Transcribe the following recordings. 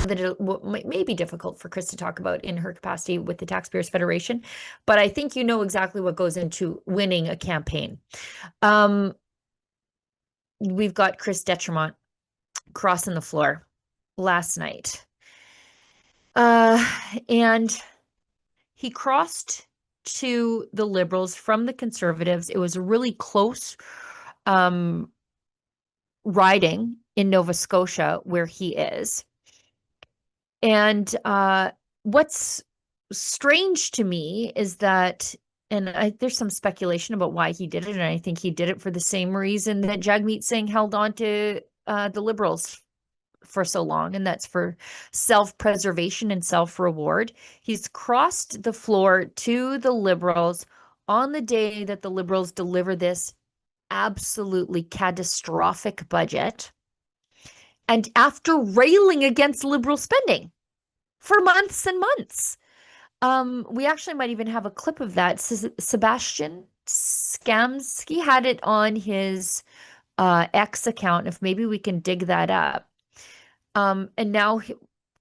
that it may be difficult for Kris to talk about in her capacity with the Taxpayers Federation, but I think you know exactly what goes into winning a campaign. We've got Chris Detremont crossing the floor last night. And he crossed to the Liberals from the Conservatives. It was a really close riding in Nova Scotia where he is. And what's strange to me is that, and there's some speculation about why he did it, and I think he did it for the same reason that Jagmeet Singh held on to the Liberals for so long, and that's for self-preservation and self-reward. He's crossed the floor to the Liberals on the day that the Liberals deliver this absolutely catastrophic budget, and after railing against Liberal spending for months and months. We actually might even have a clip of that. Sebastian Skamsky had it on his X account, if maybe we can dig that up. And now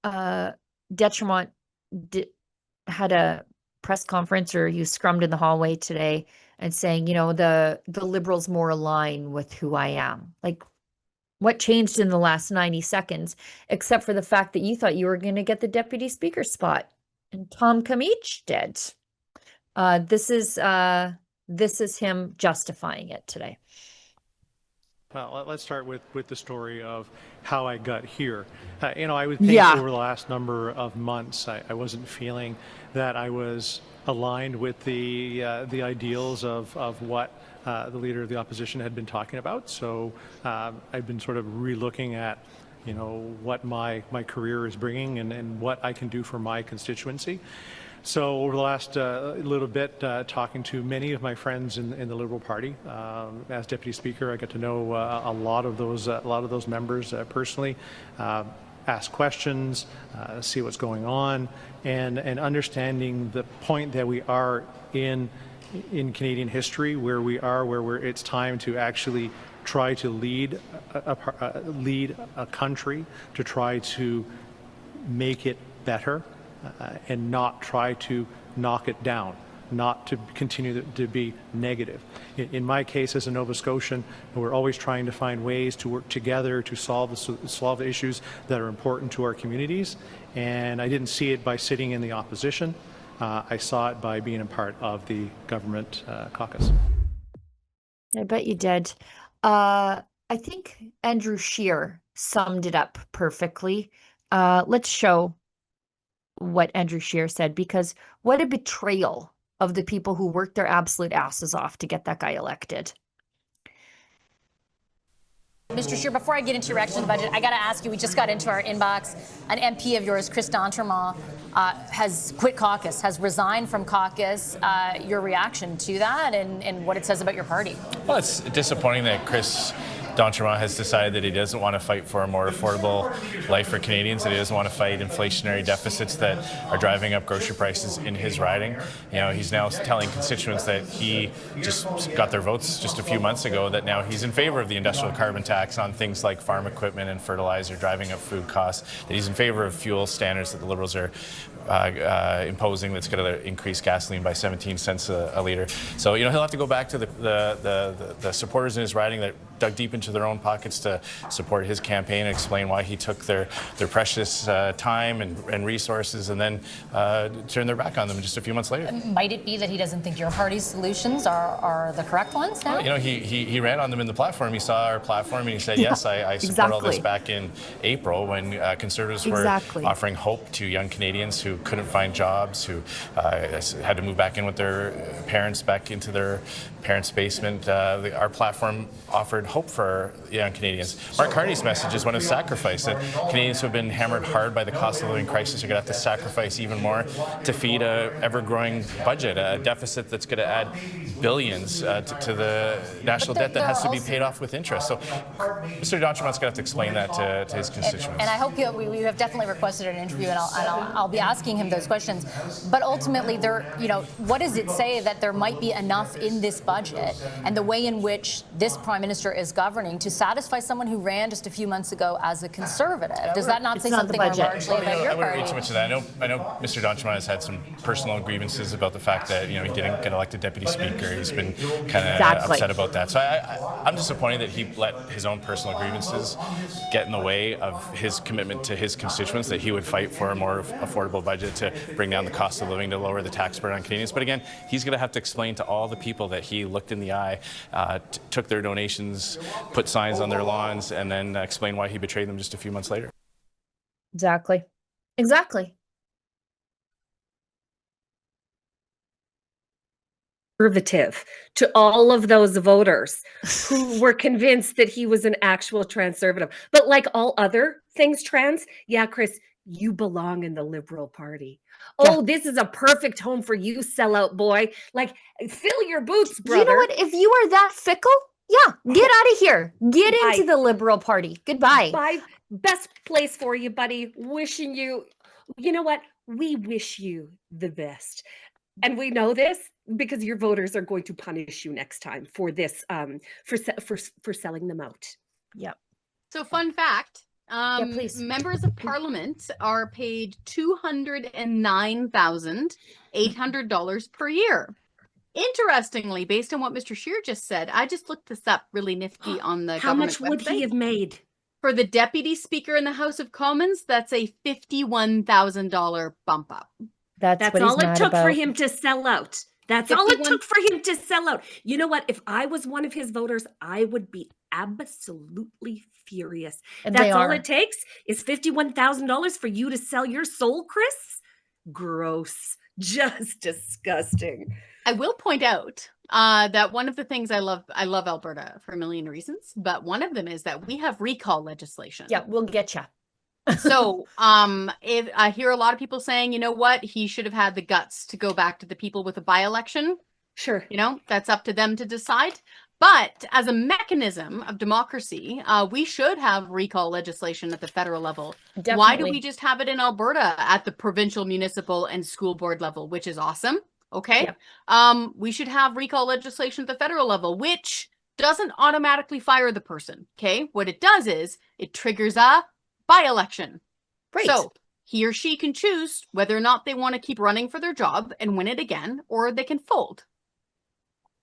Detremont had a press conference, or he was scrummed in the hallway today and saying, you know, the Liberals more align with who I am. Like, what changed in the last 90 seconds, except for the fact that you thought you were going to get the deputy speaker spot, and Tom Kamich did. This is him justifying it today. Well, let's start with the story of how I got here. I would think over the last number of months, I wasn't feeling that I was aligned with the ideals of what the leader of the opposition had been talking about. So I've been sort of relooking at, what my career is bringing and what I can do for my constituency. So over the last little bit, talking to many of my friends in the Liberal Party, as Deputy Speaker, I got to know a lot of those members personally, ask questions, see what's going on, and understanding the point that we are in Canadian history, where it's time to actually try to lead a country, to try to make it better, and not try to knock it down, not to continue to be negative. In my case, as a Nova Scotian, we're always trying to find ways to work together to solve issues that are important to our communities. And I didn't see it by sitting in the opposition. I saw it by being a part of the government caucus. I bet you did. I think Andrew Scheer summed it up perfectly. Let's show what Andrew Scheer said, because what a betrayal of the people who worked their absolute asses off to get that guy elected. Mr. Scheer, before I get into your reaction to the budget, I got to ask you, we just got into our inbox, an MP of yours, Kris D'Entremont, has quit caucus, has resigned from caucus. Your reaction to that and what it says about your party? Well, it's disappointing that Kris D'Entremont has decided that he doesn't want to fight for a more affordable life for Canadians, that he doesn't want to fight inflationary deficits that are driving up grocery prices in his riding. He's now telling constituents that he just got their votes just a few months ago, that now he's in favor of the industrial carbon tax on things like farm equipment and fertilizer, driving up food costs, that he's in favor of fuel standards that the Liberals are imposing, that's going to increase gasoline by 17 cents a litre. So, he'll have to go back to the supporters in his riding that dug deep into their own pockets to support his campaign and explain why he took their precious time and resources and then turned their back on them just a few months later. Might it be that he doesn't think your party's solutions are the correct ones now? He ran on them in the platform. He saw our platform and he said, yes, I support all this, back in April when Conservatives were offering hope to young Canadians who couldn't find jobs, who had to move back in with their parents, back into their parents' basement. Our platform offered hope for young Canadians. Mark Carney's message is one of sacrifice, that Canadians who have been hammered hard by the cost of living crisis are going to have to sacrifice even more to feed a ever-growing budget, a deficit that's going to add billions to the national debt that has to be paid off with interest. So Mr. D'Entremont's going to have to explain that to his constituents. And I hope we have definitely requested an interview, and I'll be asking him those questions. But ultimately, what does it say that there might be enough in this budget and the way in which this Prime Minister is governing to satisfy someone who ran just a few months ago as a Conservative? Does that not say something more largely about your I wouldn't party? read too much of that. I know Mr. D'Entremont has had some personal grievances about the fact that he didn't get elected deputy speaker. He's been kind of upset about that. So I'm disappointed that he let his own personal grievances get in the way of his commitment to his constituents, that he would fight for a more affordable budget to bring down the cost of living, to lower the tax burden on Canadians. But again, he's going to have to explain to all the people that he looked in the eye, took their donations, put signs on their lawns, and then explain why he betrayed them just a few months later. Exactly. Conservative to all of those voters who were convinced that he was an actual transervative. But like all other things trans, yeah, Kris, you belong in the Liberal Party. Oh, this is a perfect home for you, sellout boy. Like, fill your boots, brother. You know what? If you are that fickle, get out of here. Get into the Liberal Party. Goodbye. Bye. Best place for you, buddy. Wishing you, you know what? We wish you the best. And we know this because your voters are going to punish you next time for this, for selling them out. Yep. So fun fact, please. members of parliament are paid $209,800 per year. Interestingly, based on what Mr. Scheer just said, I just looked this up really nifty on the How government much would website. he have made? For the deputy speaker in the House of Commons, that's a $51,000 bump up. That's what all he's it mad took about. for him to sell out. That's all it took for him to sell out. You know what? If I was one of his voters, I would be absolutely furious. And That's all it takes is $51,000 for you to sell your soul, Kris? Gross. Just disgusting. I will point out that one of the things I love Alberta for a million reasons, but one of them is that we have recall legislation. Yeah, we'll get you. So if I hear a lot of people saying, you know what, he should have had the guts to go back to the people with a by-election. Sure. That's up to them to decide. But as a mechanism of democracy, we should have recall legislation at the federal level. Definitely. Why do we just have it in Alberta at the provincial, municipal, and school board level, which is awesome? Okay. Yeah. We should have recall legislation at the federal level, which doesn't automatically fire the person. Okay. What it does is it triggers a by-election. Right. So he or she can choose whether or not they want to keep running for their job and win it again, or they can fold.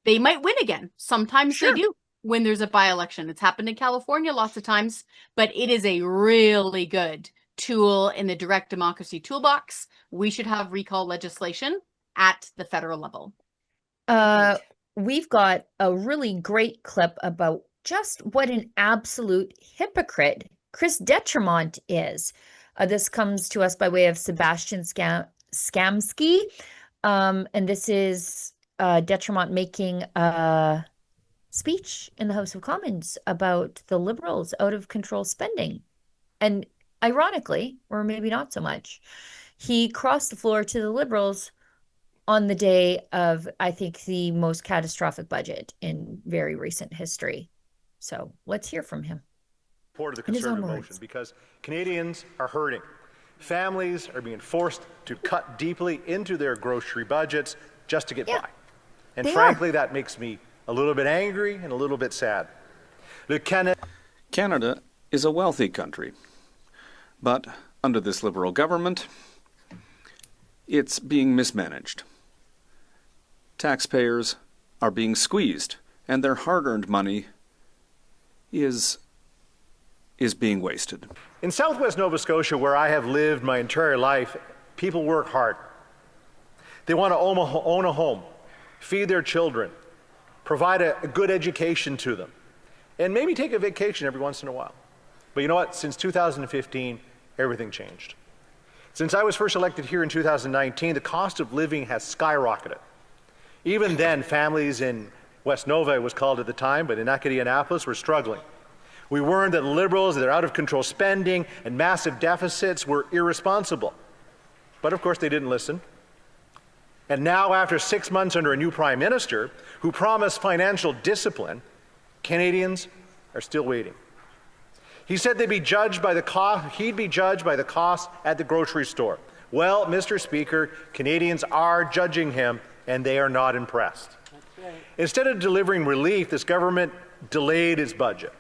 They might win again. Sometimes they do when there's a by-election. It's happened in California lots of times, but it is a really good tool in the direct democracy toolbox. We should have recall legislation at the federal level. We've got a really great clip about just what an absolute hypocrite Kris D'Entremont is. This comes to us by way of Sebastian Skamsky. And this is D'Entremont making a speech in the House of Commons about the Liberals' out-of-control spending. And ironically, or maybe not so much, he crossed the floor to the Liberals on the day of, I think, the most catastrophic budget in very recent history. So let's hear from him. Support of the Conservative motion because Canadians are hurting. Families are being forced to cut deeply into their grocery budgets just to get by. And frankly, that makes me a little bit angry and a little bit sad. Canada is a wealthy country, but under this Liberal government, it's being mismanaged. Taxpayers are being squeezed, and their hard-earned money is being wasted. In southwest Nova Scotia, where I have lived my entire life, people work hard. They want to own a home, feed their children, provide a good education to them, and maybe take a vacation every once in a while. But you know what? Since 2015, everything changed. Since I was first elected here in 2019, the cost of living has skyrocketed. Even then, families in West Nova, it was called at the time, but in Acadianapolis, were struggling. We warned that Liberals, their out-of-control spending and massive deficits were irresponsible. But of course, they didn't listen. And now, after 6 months under a new prime minister who promised financial discipline, Canadians are still waiting. He said he'd be judged by the cost at the grocery store. Well, Mr. Speaker, Canadians are judging him, and they are not impressed. Right. Instead of delivering relief, this government delayed its budget.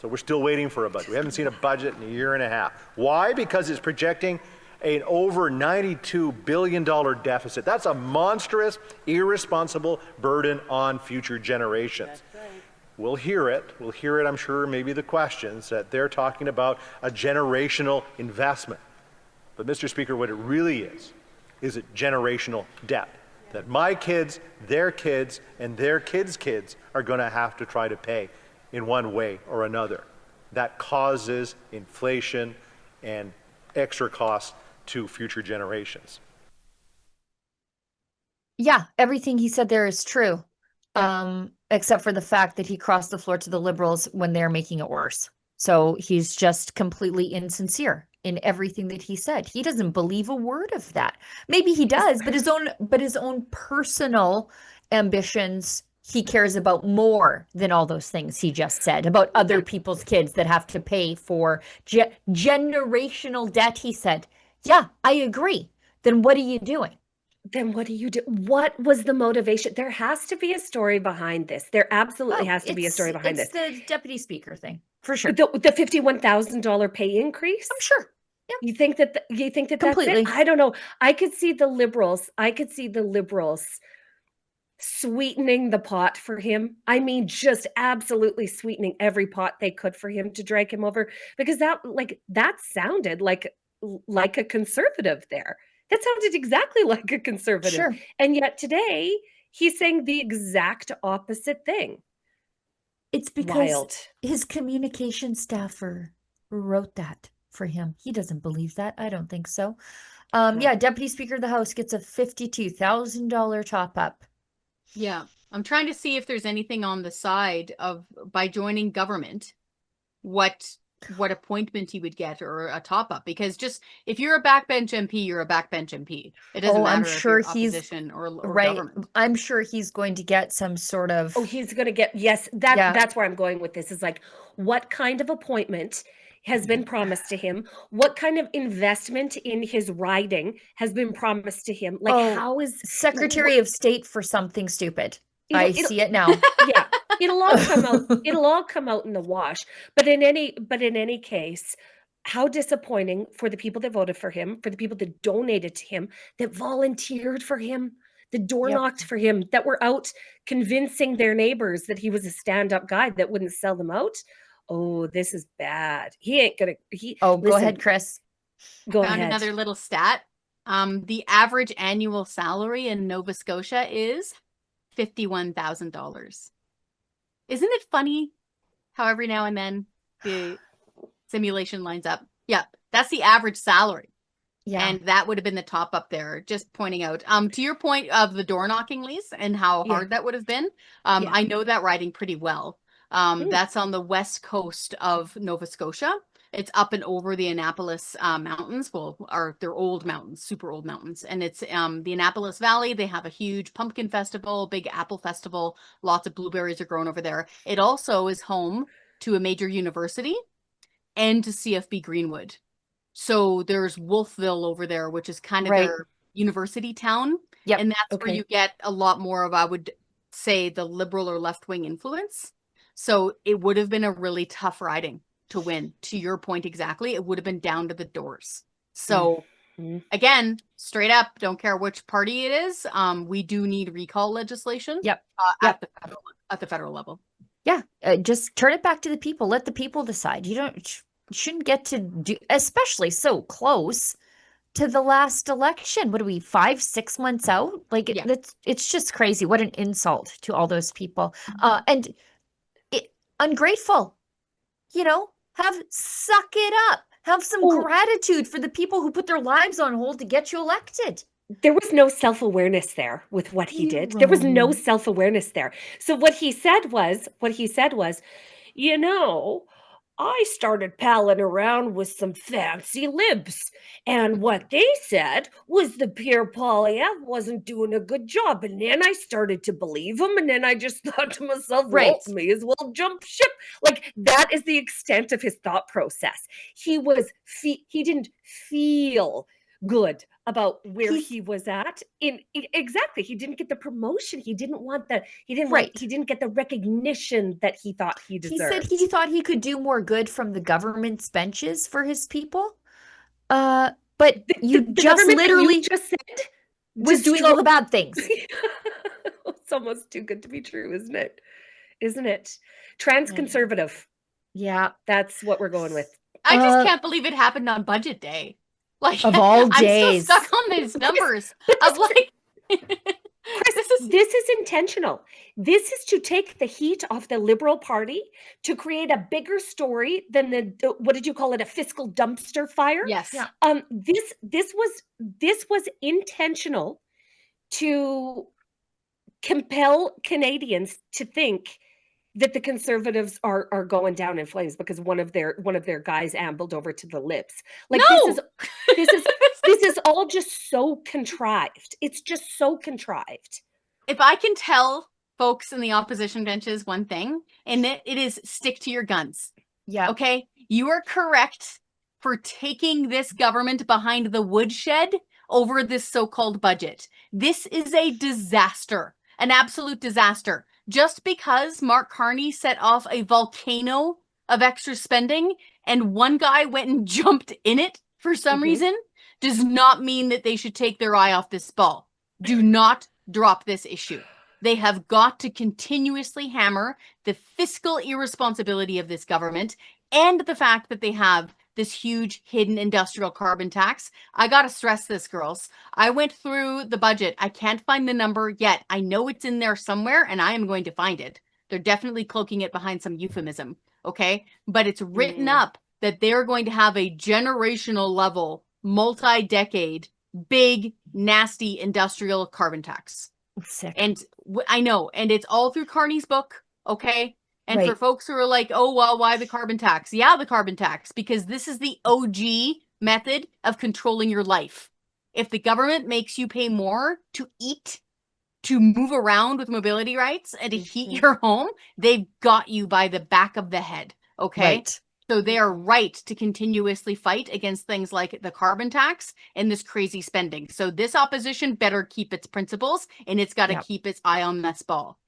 So we're still waiting for a budget. We haven't seen a budget in a year and a half. Why? Because it's projecting an over $92 billion deficit. That's a monstrous, irresponsible burden on future generations. That's right. We'll hear it, I'm sure, maybe the questions that they're talking about a generational investment. But Mr. Speaker, what it really is it generational debt that my kids, their kids, and their kids' kids are going to have to try to pay in one way or another. That causes inflation and extra costs to future generations. Yeah, everything he said there is true, except for the fact that he crossed the floor to the Liberals when they're making it worse. So he's just completely insincere in everything that he said. He doesn't believe a word of that. Maybe he does, but his own personal ambitions he cares about more than all those things he just said about other people's kids that have to pay for generational debt. He said, yeah, I agree. Then what are you doing? Then what do you do? What was the motivation? There has to be a story behind this. There absolutely has to be a story behind this. It's the deputy speaker thing, for sure. The $51,000 pay increase? I'm sure. Yeah. You think that Completely. that's it? I don't know. I could see the Liberals sweetening the pot for him. I mean, just absolutely sweetening every pot they could for him to drag him over, because that sounded like a conservative there. That sounded exactly like a conservative. Sure. And yet today he's saying the exact opposite thing. It's because his communication staffer wrote that for him. He doesn't believe that. I don't think so. Yeah, Deputy Speaker of the House gets a $52,000 top up. Yeah. I'm trying to see if there's anything on the side of, by joining government, what appointment he would get or a top up, because just if you're a backbench MP, you're a backbench MP. It doesn't matter if you're opposition or government. I'm sure he's going to get some sort of. Oh, he's going to get, yes, that's where I'm going with this, is like, what kind of appointment has been promised to him? What kind of investment in his riding has been promised to him? Like, how is Secretary of State for something stupid? I see it now. Yeah, it'll all come out. It'll all come out in the wash. But in any case, how disappointing for the people that voted for him, for the people that donated to him, that volunteered for him, that door knocked for him, that were out convincing their neighbors that he was a stand-up guy that wouldn't sell them out. Oh, this is bad. He ain't gonna. Go ahead, Kris. Go ahead. Found another little stat. The average annual salary in Nova Scotia is $51,000. Isn't it funny how every now and then the simulation lines up? Yeah, that's the average salary. Yeah. And that would have been the top up there. Just pointing out, to your point of the door knocking, Lise, and how hard that would have been. I know that riding pretty well. That's on the west coast of Nova Scotia. It's up and over the Annapolis mountains. They're old mountains, super old mountains. And it's the Annapolis Valley. They have a huge pumpkin festival, big apple festival. Lots of blueberries are grown over there. It also is home to a major university and to CFB Greenwood. So there's Wolfville over there, which is kind of their university town. Yep. And that's where you get a lot more of, I would say, the liberal or left-wing influence. So it would have been a really tough riding to win. To your point exactly, it would have been down to the doors. So again, straight up, don't care which party it is. We do need recall legislation. At the federal level. Yeah, just turn it back to the people. Let the people decide. You shouldn't get to do, especially so close to the last election. What are we, 5-6 months out? Like it's just crazy. What an insult to all those people. And ungrateful. Suck it up. Have some gratitude for the people who put their lives on hold to get you elected. There was no self-awareness there with what he did. There was no self-awareness there. So what he said was, I started palling around with some fancy libs. And what they said was the Pierre Poilievre wasn't doing a good job. And then I started to believe him. And then I just thought to myself, Right. well, may as well jump ship. Like, that is the extent of his thought process. He didn't feel good about where he was at. Exactly. He didn't get the promotion. He didn't want that. He didn't get the recognition that he thought he deserved. He said he thought he could do more good from the government's benches for his people. But the just literally you just said was doing all the bad things. It's almost too good to be true, isn't it? Isn't it? Trans conservative. Yeah, that's what we're going with. I just can't believe it happened on budget day. Like, of all days. I'm still stuck on these numbers. This is intentional. This is to take the heat off the Liberal Party, to create a bigger story than the what did you call it, a fiscal dumpster fire? Yes. Yeah. This was intentional to compel Canadians to think that the Conservatives are going down in flames because one of their guys ambled over to the Libs. Like, no! this is all just so contrived. It's just so contrived. If I can tell folks in the opposition benches one thing, and it is stick to your guns. Yeah. Okay? You are correct for taking this government behind the woodshed over this so-called budget. This is a disaster, an absolute disaster. Just because Mark Carney set off a volcano of extra spending and one guy went and jumped in it for some reason does not mean that they should take their eye off this ball. Do not drop this issue. They have got to continuously hammer the fiscal irresponsibility of this government and the fact that they have this huge hidden industrial carbon tax. I got to stress this, girls. I went through the budget. I can't find the number yet. I know it's in there somewhere and I am going to find it. They're definitely cloaking it behind some euphemism. Okay. But it's written up that they're going to have a generational level, multi-decade, big, nasty industrial carbon tax. Sick. And I know. And it's all through Carney's book. Okay. And Right. for folks who are like, oh, well, why the carbon tax? Yeah, the carbon tax, because this is the OG method of controlling your life. If the government makes you pay more to eat, to move around with mobility rights, and to heat your home, they've got you by the back of the head. Okay. Right. So they are right to continuously fight against things like the carbon tax and this crazy spending. So this opposition better keep its principles, and it's got to keep its eye on this ball.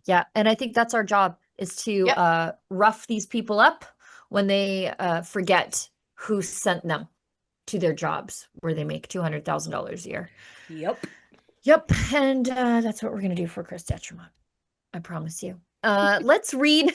Yeah. And I think that's our job, is to rough these people up when they forget who sent them to their jobs where they make $200,000 a year. Yep. And that's what we're going to do for Kris Sims. I promise you. Let's read.